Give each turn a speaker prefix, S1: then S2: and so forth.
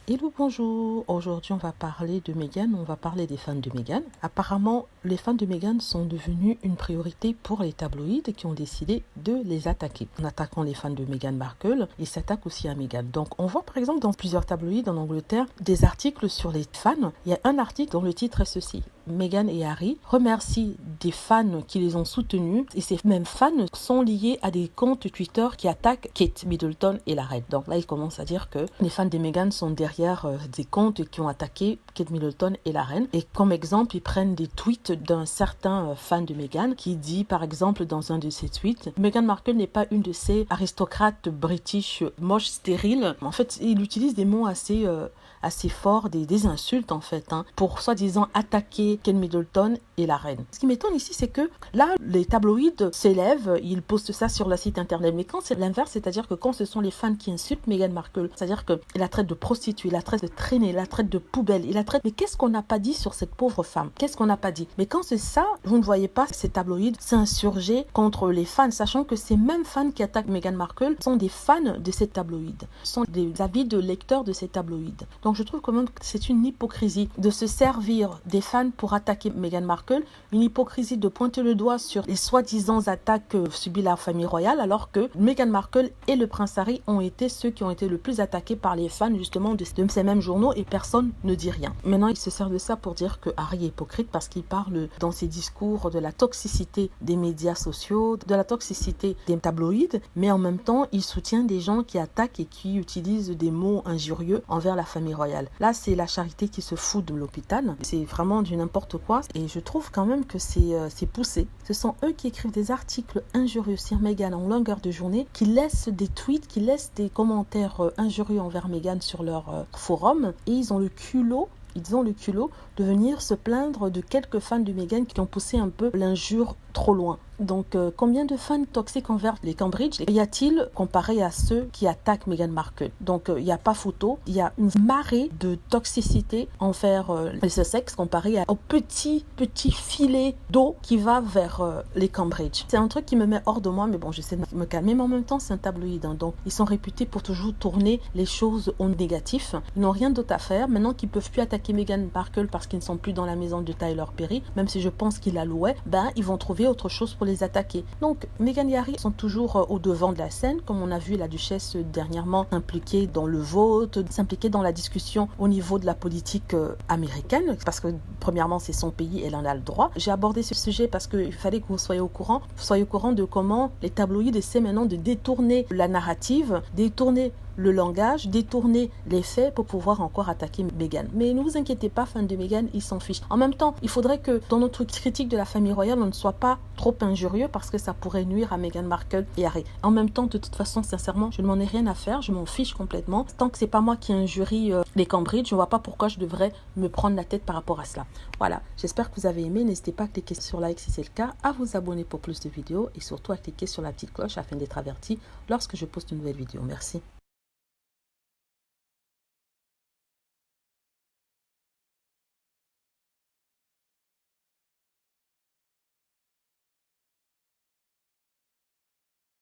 S1: Hello, bonjour. Aujourd'hui, on va parler de Meghan, on va parler des fans de Meghan. Apparemment, les fans de Meghan sont devenus une priorité pour les tabloïds qui ont décidé de les attaquer. En attaquant les fans de Meghan Markle, ils s'attaquent aussi à Meghan. Donc, on voit par exemple dans plusieurs tabloïds en Angleterre des articles sur les fans. Il y a un article dont le titre est ceci: Meghan et Harry remercient des fans qui les ont soutenus, et ces mêmes fans sont liés à des comptes Twitter qui attaquent Kate Middleton et la reine. Donc là, ils commencent à dire que les fans de Meghan sont derrière des comptes qui ont attaqué Kate Middleton et la reine. Et comme exemple, ils prennent des tweets d'un certain fan de Meghan qui dit par exemple dans un de ses tweets: Meghan Markle n'est pas une de ces aristocrates british moches, stériles. En fait, il utilise des mots assez forts, des insultes en fait, pour soi-disant attaquer Kate Middleton et la reine. Ce qui m'étonne ici, c'est que là, les tabloïds s'élèvent, ils postent ça sur le site internet. Mais quand c'est l'inverse, c'est-à-dire que quand ce sont les fans qui insultent Meghan Markle, c'est-à-dire qu'il la traite de prostituée, il la traite de traînée, il la traite de poubelle, il la traite... Mais qu'est-ce qu'on n'a pas dit sur cette pauvre femme? Qu'est-ce qu'on n'a pas dit? Mais quand c'est ça, vous ne voyez pas ces tabloïds s'insurger contre les fans, sachant que ces mêmes fans qui attaquent Meghan Markle sont des fans de ces tabloïds, sont des avis de lecteurs de ces tabloïds. Donc je trouve quand même que c'est une hypocrisie de se servir des fans pour attaquer Meghan Markle, une hypocrisie de pointer le doigt sur les soi-disant attaques subies la famille royale, alors que Meghan Markle et le prince Harry ont été ceux qui ont été le plus attaqués par les fans justement de ces mêmes journaux, et personne ne dit rien. Maintenant, il se sert de ça pour dire que Harry est hypocrite parce qu'il parle dans ses discours de la toxicité des médias sociaux, de la toxicité des tabloïds, mais en même temps, il soutient des gens qui attaquent et qui utilisent des mots injurieux envers la famille royale. Là, c'est la charité qui se fout de l'hôpital. C'est vraiment du n'importe quoi, et je trouve quand même que c'est poussé. Ce sont eux qui écrivent des articles injurieux sur Meghan en longueur de journée, qui laissent des tweets, qui laissent des commentaires injurieux envers Meghan sur leur forum, et ils ont le culot de venir se plaindre de quelques fans de Meghan qui ont poussé un peu l'injure trop loin. Donc, combien de fans toxiques envers les Cambridge y a-t-il comparé à ceux qui attaquent Meghan Markle? Donc, il n'y a pas photo. Il y a une marée de toxicité envers les Sussex comparé au petit filet d'eau qui va vers les Cambridge. C'est un truc qui me met hors de moi, mais bon, j'essaie de me calmer. Mais en même temps, c'est un tabloïd. Donc, ils sont réputés pour toujours tourner les choses au négatif. Ils n'ont rien d'autre à faire. Maintenant qu'ils ne peuvent plus attaquer Meghan Markle parce qu'ils ne sont plus dans la maison de Tyler Perry, même si je pense qu'il la louait, ils vont trouver autre chose pour les attaquer. Donc Meghan et Harry sont toujours au devant de la scène, comme on a vu la duchesse dernièrement s'impliquer dans le vote, s'impliquer dans la discussion au niveau de la politique américaine, parce que premièrement c'est son pays, elle en a le droit. J'ai abordé ce sujet parce qu'il fallait que vous soyez au courant de comment les tabloïds essaient maintenant de détourner la narrative, détourner le langage, détourner les faits pour pouvoir encore attaquer Meghan. Mais ne vous inquiétez pas, fans de Meghan, ils s'en fichent. En même temps, il faudrait que dans notre critique de la famille royale, on ne soit pas trop injurieux parce que ça pourrait nuire à Meghan Markle et Harry. En même temps, de toute façon, sincèrement, je ne m'en ai rien à faire, je m'en fiche complètement. Tant que c'est pas moi qui injurie les Cambridge, je ne vois pas pourquoi je devrais me prendre la tête par rapport à cela. Voilà, j'espère que vous avez aimé. N'hésitez pas à cliquer sur like si c'est le cas, à vous abonner pour plus de vidéos et surtout à cliquer sur la petite cloche afin d'être averti lorsque je poste une nouvelle vidéo. Merci.